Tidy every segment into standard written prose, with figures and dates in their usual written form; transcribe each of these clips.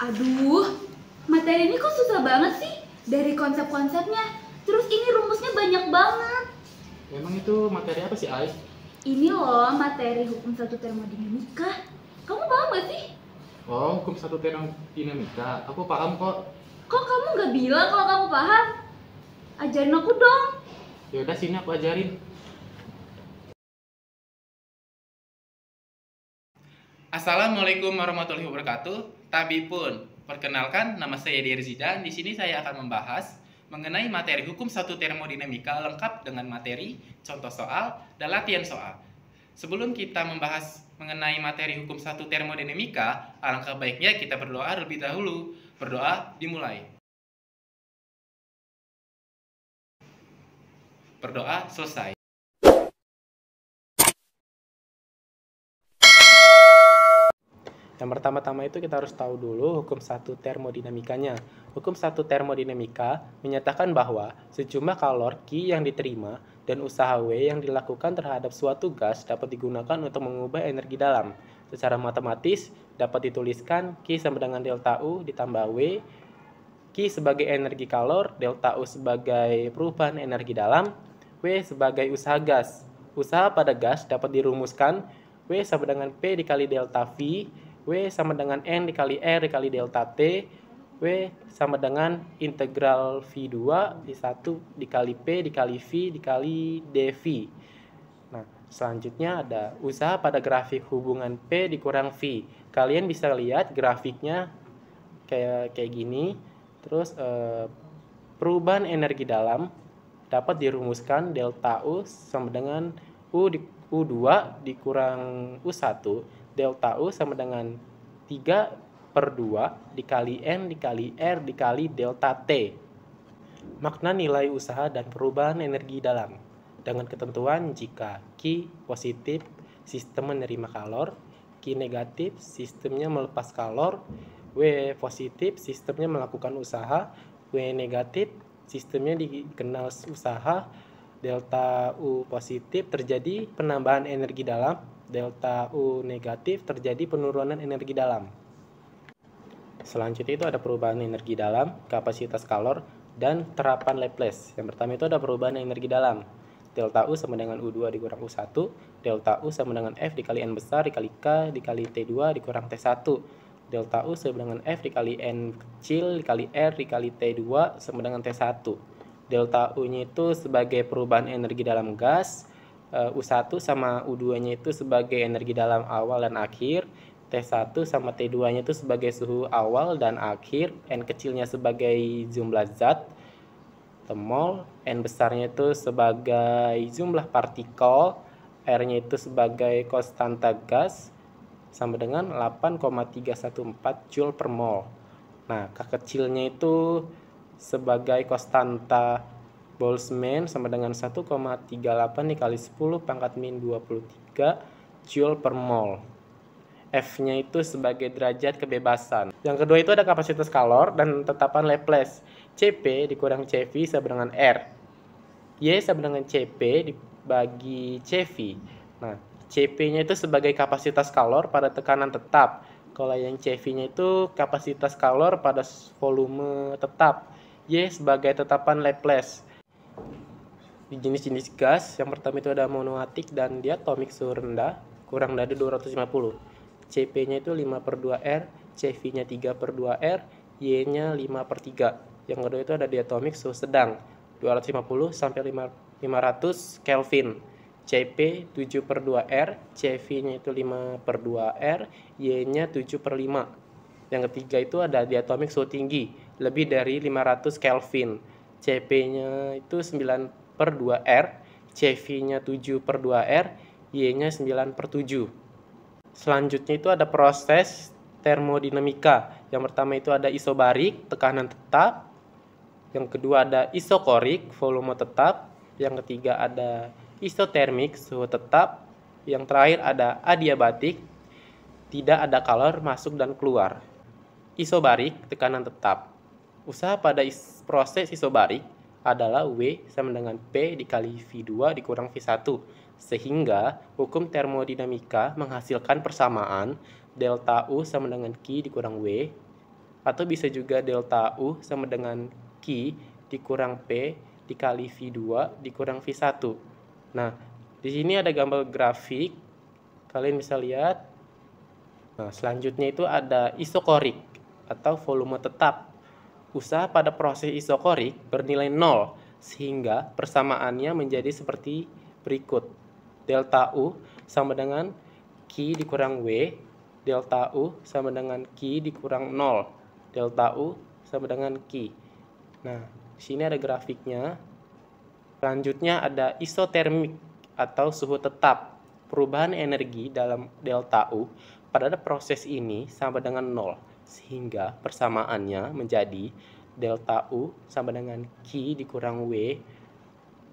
Aduh, materi ini kok susah banget sih? Dari konsep-konsepnya, terus ini rumusnya banyak banget. Memang itu materi apa sih, Ais? Ini loh materi hukum satu termodinamika. Kamu paham gak sih? Oh, hukum satu termodinamika. Aku paham kok. Kok kamu gak bilang kalau kamu paham? Ajarin aku dong. Yaudah, sini aku ajarin. Assalamualaikum warahmatullahi wabarakatuh. Tabipun, perkenalkan nama saya Derzida. Di sini saya akan membahas mengenai materi hukum satu termodinamika lengkap dengan materi, contoh soal, dan latihan soal. Sebelum kita membahas mengenai materi hukum satu termodinamika, alangkah baiknya kita berdoa terlebih dahulu. Berdoa dimulai. Berdoa selesai. Yang pertama-tama itu kita harus tahu dulu hukum satu termodinamikanya. Hukum satu termodinamika menyatakan bahwa sejumlah kalor Q yang diterima dan usaha W yang dilakukan terhadap suatu gas dapat digunakan untuk mengubah energi dalam. Secara matematis dapat dituliskan Q sama dengan delta U ditambah W, Q sebagai energi kalor, delta U sebagai perubahan energi dalam, W sebagai usaha gas. Usaha pada gas dapat dirumuskan W sama dengan P dikali delta V, W sama dengan N dikali R dikali delta T, W sama dengan integral V2 di1 dikali P dikali V dikali dV. Nah, selanjutnya ada usaha pada grafik hubungan P dikurang V. Kalian bisa lihat grafiknya kayak gini. Terus perubahan energi dalam dapat dirumuskan delta U sama dengan U2 dikurang U1, delta U sama dengan 3/2 dikali N dikali R dikali delta T. Makna nilai usaha dan perubahan energi dalam. Dengan ketentuan jika Q positif, sistem menerima kalor, Q negatif, sistemnya melepas kalor, W positif, sistemnya melakukan usaha, W negatif, sistemnya dikenal usaha, delta U positif terjadi penambahan energi dalam, delta U negatif terjadi penurunan energi dalam. Selanjutnya itu ada perubahan energi dalam, kapasitas kalor, dan terapan Laplace. Yang pertama itu ada perubahan energi dalam. Delta U sama dengan U2 dikurang U1, delta U sama dengan F dikali N besar dikali K dikali T2 dikurang T1. Delta U sama dengan F dikali N kecil dikali R dikali T2 sama dengan T1. Delta U-nya itu sebagai perubahan energi dalam gas, U1 sama U2-nya itu sebagai energi dalam awal dan akhir, T1 sama T2-nya itu sebagai suhu awal dan akhir, N kecilnya sebagai jumlah zat, mol, N besarnya itu sebagai jumlah partikel, R-nya itu sebagai konstanta gas, sama dengan 8,314 Joule per mol. Nah, K kecilnya itu sebagai konstanta Boltzmann sama dengan 1,38 dikali 10 pangkat min 23 Joule per mol. F-nya itu sebagai derajat kebebasan. Yang kedua itu ada kapasitas kalor dan tetapan Laplace. Cp dikurang Cv sama dengan R. Y sama dengan Cp dibagi Cv. Nah, Cp-nya itu sebagai kapasitas kalor pada tekanan tetap. Kalau yang Cv-nya itu kapasitas kalor pada volume tetap. Y sebagai tetapan Laplace. Di jenis-jenis gas, yang pertama itu ada monoatik dan diatomik suhu rendah, kurang dari 250. Cp-nya itu 5/2R, Cv-nya 3/2R, Y-nya 5/3. Yang kedua itu ada diatomik suhu sedang, 250 sampai 500 Kelvin. Cp 7/2R, Cv-nya itu 5/2R, Y-nya 7/5. Yang ketiga itu ada diatomik suhu tinggi, lebih dari 500 Kelvin. Cp-nya itu 9/2R, Cv-nya 7/2R, Y-nya 9/7. Selanjutnya itu ada proses termodinamika. Yang pertama itu ada isobarik, tekanan tetap. Yang kedua ada isokorik, volume tetap. Yang ketiga ada isotermik, suhu tetap. Yang terakhir ada adiabatik, tidak ada kalor masuk dan keluar. Isobarik, tekanan tetap. Usaha pada proses isobarik adalah W sama dengan P dikali V2 dikurang V1. Sehingga hukum termodinamika menghasilkan persamaan delta U sama dengan Q dikurang W Atau bisa juga delta U sama dengan Q dikurang P dikali V2 dikurang V1. Nah, di sini ada gambar grafik. Kalian bisa lihat. Nah, selanjutnya itu ada isokorik atau volume tetap. Usaha pada proses isokorik bernilai 0, sehingga persamaannya menjadi seperti berikut. Delta U sama dengan Q dikurang W, delta U sama dengan Q dikurang 0, delta U sama dengan Q. Nah, di sini ada grafiknya. Selanjutnya ada isotermik atau suhu tetap. Perubahan energi dalam delta U pada proses ini sama dengan 0, sehingga persamaannya menjadi delta U sama dengan Q dikurang W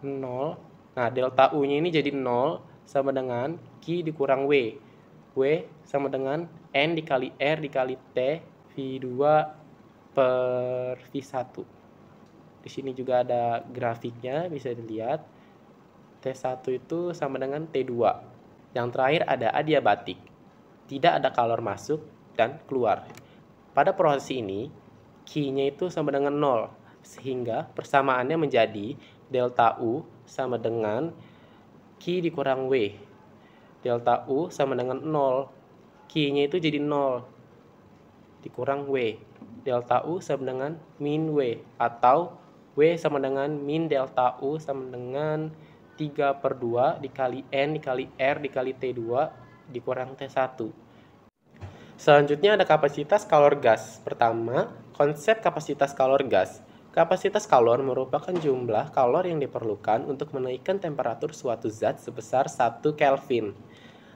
0. Nah, delta U-nya ini jadi 0 sama dengan Q dikurang W. W sama dengan N dikali R dikali T V2 per V1. Di sini juga ada grafiknya, bisa dilihat. T1 itu sama dengan T2. Yang terakhir ada adiabatik. Tidak ada kalor masuk dan keluar. Pada proses ini, Q-nya itu sama dengan 0, sehingga persamaannya menjadi delta U sama dengan Q dikurang W. Delta U sama dengan 0. Q-nya itu jadi 0 dikurang W. Delta U sama dengan min W, atau W sama dengan min delta U sama dengan 3/2 dikali N dikali R dikali T2 dikurang T1. Selanjutnya ada kapasitas kalor gas. Pertama, konsep kapasitas kalor gas. Kapasitas kalor merupakan jumlah kalor yang diperlukan untuk menaikkan temperatur suatu zat sebesar 1 Kelvin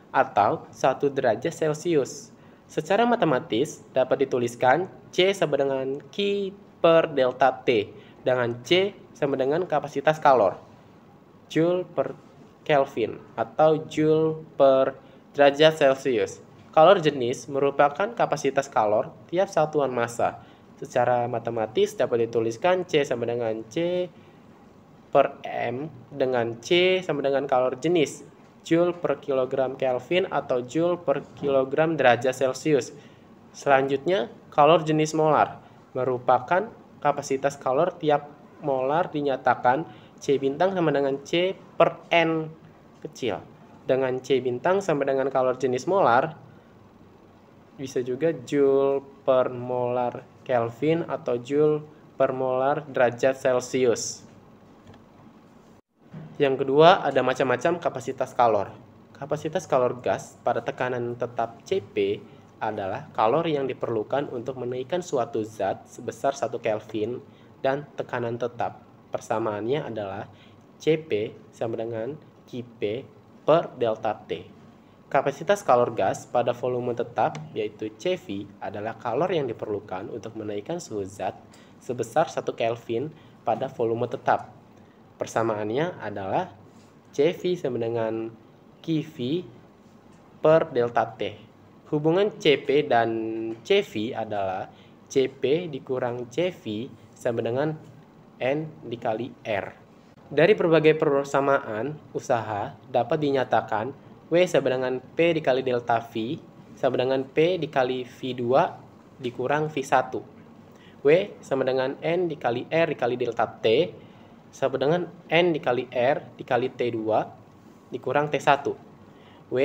atau 1 derajat Celcius. Secara matematis dapat dituliskan C sama dengan Q per delta T, dengan C sama dengan kapasitas kalor, Joule per Kelvin atau Joule per derajat Celcius. Kalor jenis merupakan kapasitas kalor tiap satuan massa. Secara matematis dapat dituliskan C sama dengan C per M dengan C sama dengan kalor jenis, Joule per kilogram Kelvin atau Joule per kilogram derajat Celcius. Selanjutnya, kalor jenis molar merupakan kapasitas kalor tiap molar dinyatakan C bintang sama dengan C per N kecil. Dengan C bintang sama dengan kalor jenis molar, bisa juga Joule per molar Kelvin atau Joule per molar derajat Celcius. Yang kedua, ada macam-macam kapasitas kalor. Kapasitas kalor gas pada tekanan tetap Cp adalah kalor yang diperlukan untuk menaikkan suatu zat sebesar 1 Kelvin dan tekanan tetap. Persamaannya adalah Cp sama dengan Qp per delta T. Kapasitas kalor gas pada volume tetap, yaitu Cv, adalah kalor yang diperlukan untuk menaikkan suhu zat sebesar 1 Kelvin pada volume tetap. Persamaannya adalah Cv sama dengan Qv per delta T. Hubungan Cp dan Cv adalah Cp dikurang Cv sama dengan N dikali R. Dari berbagai persamaan usaha dapat dinyatakan W sama dengan P dikali delta V sama dengan P dikali V2 dikurang V1. W sama dengan N dikali R dikali delta T sama dengan N dikali R dikali T2 dikurang T1. W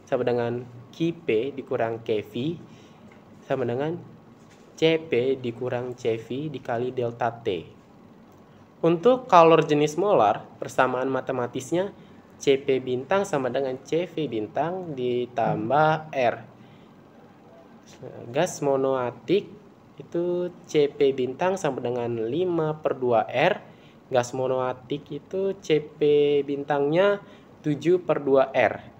sama dengan Qp dikurang Kv sama dengan Cp dikurang Cv dikali delta T. Untuk kalor jenis molar, persamaan matematisnya Cp bintang sama dengan Cv bintang ditambah R. Gas monoatik itu Cp bintang sama dengan 5/2R. Gas monoatik itu Cp bintangnya 7/2R.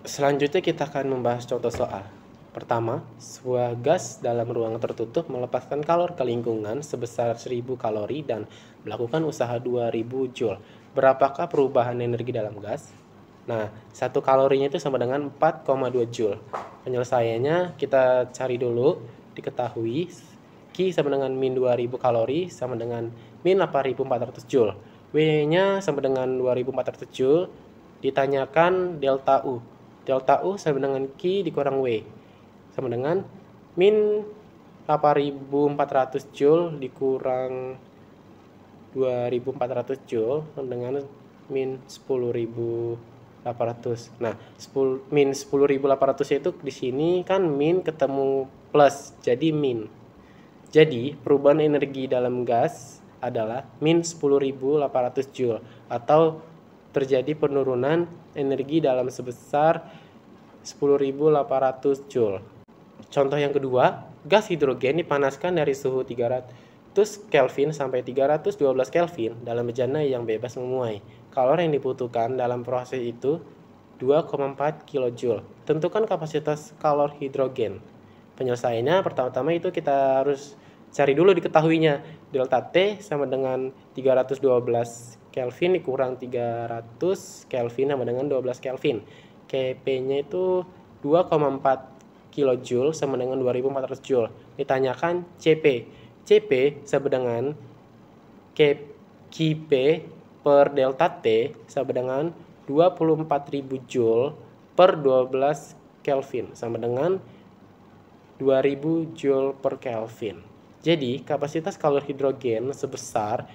Selanjutnya kita akan membahas contoh soal. Pertama, sebuah gas dalam ruang tertutup melepaskan kalor ke lingkungan sebesar 1000 kalori dan melakukan usaha 2000 Joule. Berapakah perubahan energi dalam gas? Nah, 1 kalorinya itu sama dengan 4,2 Joule. Penyelesaiannya kita cari dulu, diketahui Q sama dengan min 2000 kalori sama dengan min 8400 Joule. W-nya sama dengan 2400 Joule Ditanyakan delta U. Delta U sama dengan Q dikurang W. Sama dengan min 8400 Joule dikurang 2400 Joule sama dengan min 10.800. Nah, min 10.800 itu di sini kan min ketemu plus, jadi min. Jadi, perubahan energi dalam gas adalah min 10.800 Joule atau terjadi penurunan energi dalam sebesar 10.800 Joule. Contoh yang kedua, gas hidrogen dipanaskan dari suhu 300 Kelvin sampai 312 Kelvin dalam bejana yang bebas memuai. Kalori yang dibutuhkan dalam proses itu 2,4 kJ. Tentukan kapasitas kalor hidrogen. Penyelesaiannya pertama-tama itu kita harus cari dulu diketahuinya. Delta T sama dengan 312 Kelvin dikurang 300 Kelvin sama dengan 12 Kelvin. Kp-nya itu 2,4 kJ sama dengan 2400 Joule. Ditanyakan CP. CP sama dengan Kp per delta T sama dengan 24.000 Joule per 12 Kelvin sama dengan 2000 Joule per Kelvin. Jadi kapasitas kalor hidrogen sebesar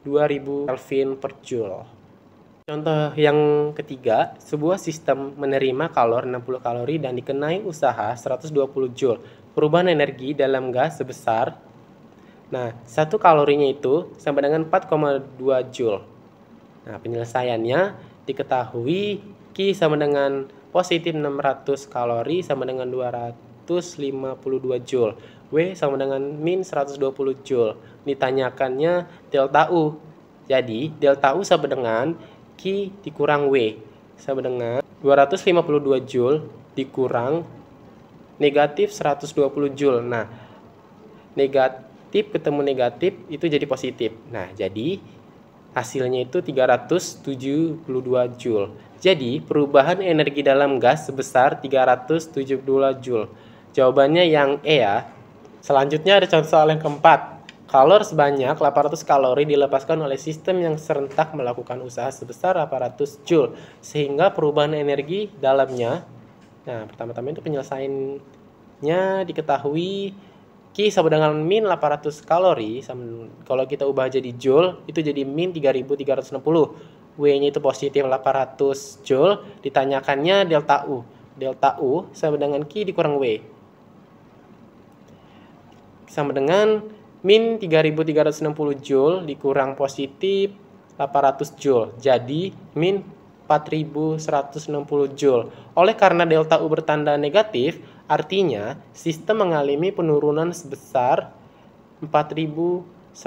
2000 Kelvin per Joule. Contoh yang ketiga, sebuah sistem menerima kalor 60 kalori dan dikenai usaha 120 Joule. Perubahan energi dalam gas sebesar, nah, 1 kalorinya itu sama dengan 4,2 Joule. Nah, penyelesaiannya diketahui Q sama dengan positif 600 kalori sama dengan 252 Joule. W sama dengan min 120 Joule. Ditanyakannya delta U. Jadi, delta U sama dengan Q dikurang W sama dengan 252 Joule dikurang negatif 120 Joule. Nah, negatif ketemu negatif itu jadi positif. Nah, jadi hasilnya itu 372 Joule. Jadi, perubahan energi dalam gas sebesar 372 Joule. Jawabannya yang E ya. Selanjutnya ada contoh soal yang keempat. Kalor sebanyak 800 kalori dilepaskan oleh sistem yang serentak melakukan usaha sebesar 800 Joule. Sehingga perubahan energi dalamnya, nah pertama-tama itu penyelesaiannya diketahui Q sama dengan min 800 kalori. Kalau kita ubah jadi Joule, itu jadi min 3360. W-nya itu positif 800 Joule. Ditanyakannya delta U. Delta U sama dengan Q dikurang W. Sama dengan min 3360 Joule dikurang positif 800 Joule. Jadi min 4160 Joule. Oleh karena delta U bertanda negatif, artinya sistem mengalami penurunan sebesar 4160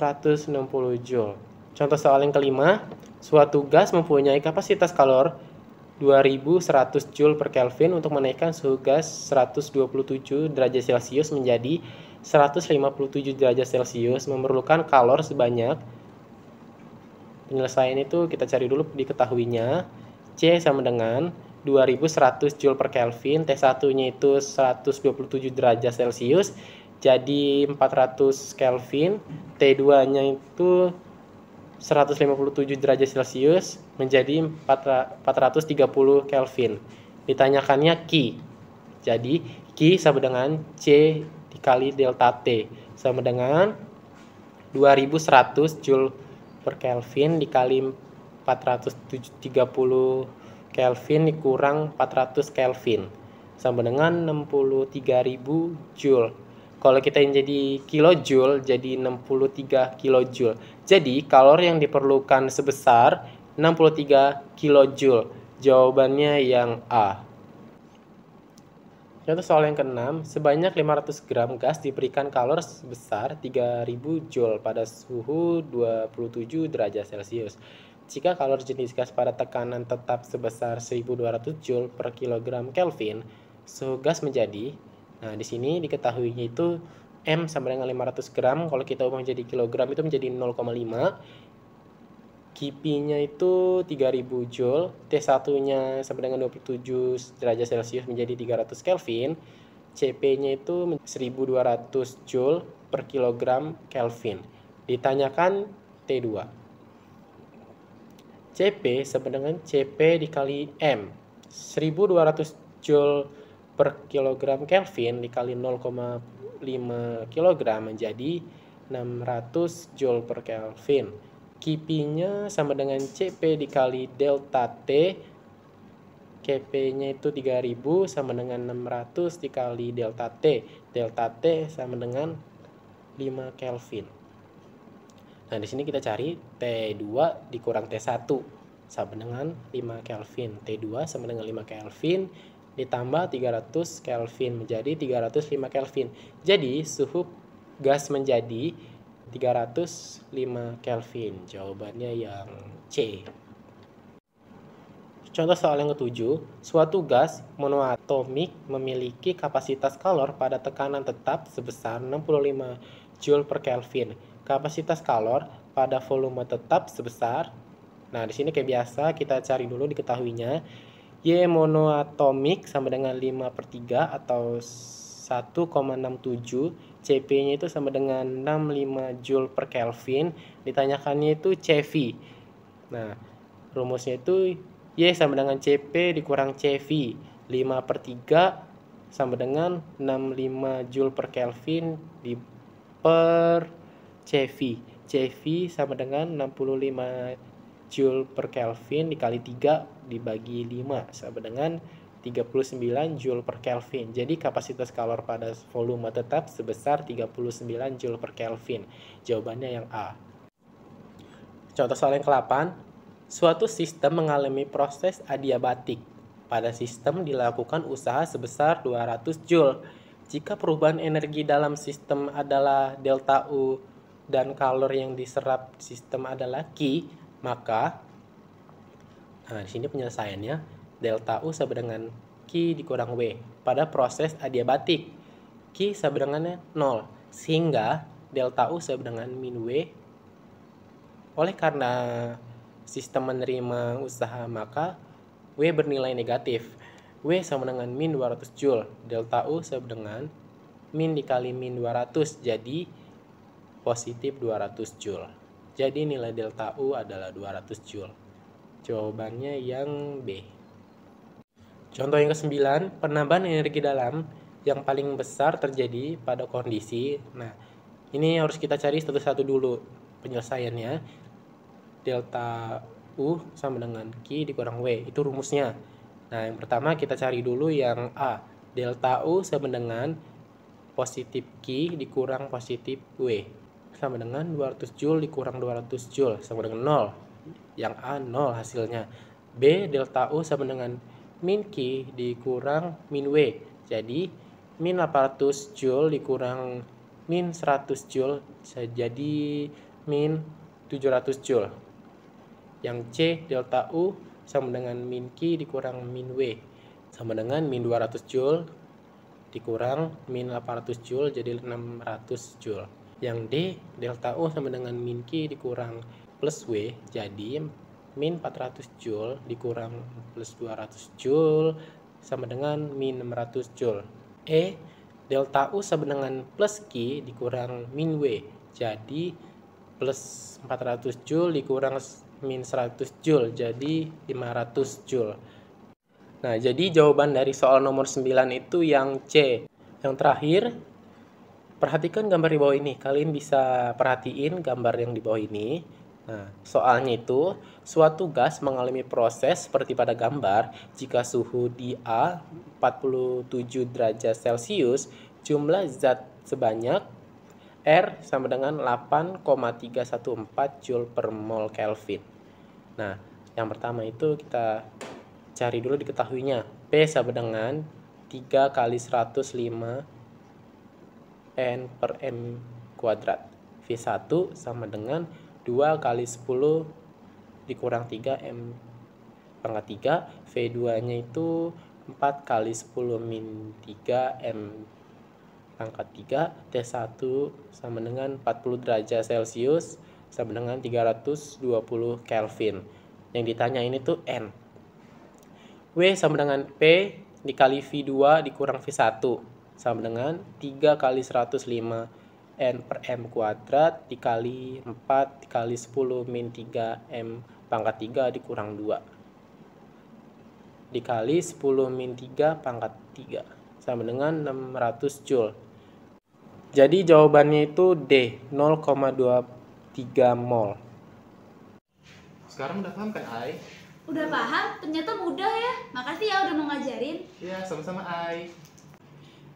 Joule. Contoh soal yang kelima, suatu gas mempunyai kapasitas kalor 2100 Joule per Kelvin untuk menaikkan suhu gas 127 derajat Celcius menjadi 157 derajat Celcius memerlukan kalor sebanyak, penyelesaian itu kita cari dulu diketahuinya. C sama dengan 2100 Joule per Kelvin, T1-nya itu 127 derajat Celcius, jadi 400 Kelvin, T2-nya itu 157 derajat Celcius menjadi 430 Kelvin. Ditanyakannya Q. Jadi Q sama dengan C dikali delta T sama dengan 2100 Joule per Kelvin dikali 430 Kelvin dikurang 400 Kelvin sama dengan 63.000 Joule. Kalau kita yang jadi kilojoule jadi 63 kilojoule. Jadi kalori yang diperlukan sebesar 63 kilojoule. Jawabannya yang A. Contoh soal yang ke-6, sebanyak 500 gram gas diberikan kalor sebesar 3000 Joule pada suhu 27 derajat Celcius. Jika kalor jenis gas pada tekanan tetap sebesar 1200 Joule per kilogram Kelvin, suhu gas menjadi, nah di sini diketahuinya itu M sama dengan 500 gram, kalau kita ubah menjadi kilogram itu menjadi 0,5. Kp-nya itu 3000 Joule, T1-nya sama dengan 27 derajat Celcius menjadi 300 Kelvin, Cp-nya itu 1200 Joule per kilogram Kelvin. Ditanyakan T2. CP sama dengan CP dikali M. 1200 Joule per kilogram Kelvin dikali 0,5 kg menjadi 600 Joule per Kelvin. Kipinya sama dengan CP dikali delta T. KP-nya itu 3000 sama dengan 600 dikali delta T. Delta T sama dengan 5 Kelvin. Nah, di sini kita cari T2 dikurang T1 sama dengan 5 Kelvin. T2 sama dengan 5 Kelvin ditambah 300 Kelvin menjadi 305 Kelvin. Jadi suhu gas menjadi 305 Kelvin. Jawabannya yang C. Contoh soal yang ketujuh, suatu gas monoatomik memiliki kapasitas kalor pada tekanan tetap sebesar 65 Joule per Kelvin. Kapasitas kalor pada volume tetap sebesar, nah di sini kayak biasa kita cari dulu diketahuinya. Y monoatomik sama dengan 5/3 atau 1,67. CP-nya itu sama dengan 65 Joule per Kelvin. Ditanyakannya itu CV. Nah, rumusnya itu Y sama dengan CP dikurang CV. 5/3 sama dengan 65 Joule per Kelvin per CV. CV sama dengan 65 Joule per Kelvin dikali 3 dibagi 5 sama dengan 39 Joule per Kelvin. Jadi kapasitas kalor pada volume tetap sebesar 39 Joule per Kelvin. Jawabannya yang A. Contoh soal yang ke-8. Suatu sistem mengalami proses adiabatik. Pada sistem dilakukan usaha sebesar 200 Joule. Jika perubahan energi dalam sistem adalah delta U dan kalor yang diserap sistem adalah Q, maka di sini penyelesaiannya delta U sama dengan Q dikurang W pada proses adiabatik. Q sama dengan 0 sehingga delta U sama dengan min W. Oleh karena sistem menerima usaha maka W bernilai negatif. W sama dengan min 200 Joule. Delta U sama dengan min dikali min 200 jadi positif 200 Joule. Jadi nilai delta U adalah 200 Joule. Jawabannya yang B. Contoh yang ke-9, penambahan energi dalam yang paling besar terjadi pada kondisi. Nah, ini harus kita cari satu-satu dulu penyelesaiannya. Delta U sama dengan Q dikurang W, itu rumusnya. Nah, yang pertama kita cari dulu yang A. Delta U sama dengan positif Q dikurang positif W sama dengan 200 Joule dikurang 200 Joule sama dengan 0. Yang A 0 hasilnya. B. Delta U sama dengan min Q dikurang min W. Jadi min 800 Joule dikurang min 100 Joule jadi min 700 Joule. Yang C delta U sama dengan min Q dikurang min W sama dengan min 200 Joule dikurang min 800 Joule jadi 600 Joule. Yang D delta U sama dengan min Q dikurang plus W jadi min 400 Joule dikurang plus 200 Joule sama dengan min 600 Joule. E delta U sama dengan plus Q dikurang min W jadi plus 400 Joule dikurang min 100 Joule jadi 500 Joule. Nah, jadi jawaban dari soal nomor 9 itu yang C. Yang terakhir, perhatikan gambar di bawah ini. Kalian bisa perhatiin gambar yang di bawah ini. Nah, soalnya itu, suatu gas mengalami proses seperti pada gambar jika suhu di A 47 derajat Celcius, jumlah zat sebanyak R sama dengan 8,314 Joule per mol Kelvin. Nah, yang pertama itu kita cari dulu diketahuinya. P sama dengan 3 kali 105 N per M kuadrat. V1 sama dengan 2 kali 10 dikurang 3 M pangkat 3. V2 nya itu 4 kali 10 min 3 M pangkat 3. T1 sama dengan 40 derajat Celcius sama dengan 320 Kelvin. Yang ditanya ini tuh N. W sama dengan P dikali V2 dikurang V1 sama dengan 3 kali 105 N per M kuadrat dikali 4 dikali 10 min 3 M pangkat 3 dikurang 2 dikali 10 min 3 pangkat 3 sama dengan 600 Joule. Jadi jawabannya itu D, 0,23 mol. Sekarang udah paham kan, Ai? Udah paham? Ternyata mudah ya. Makasih ya udah mau ngajarin. Iya, sama-sama, Ai.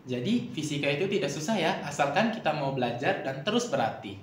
Jadi fisika itu tidak susah ya, asalkan kita mau belajar dan terus berlatih.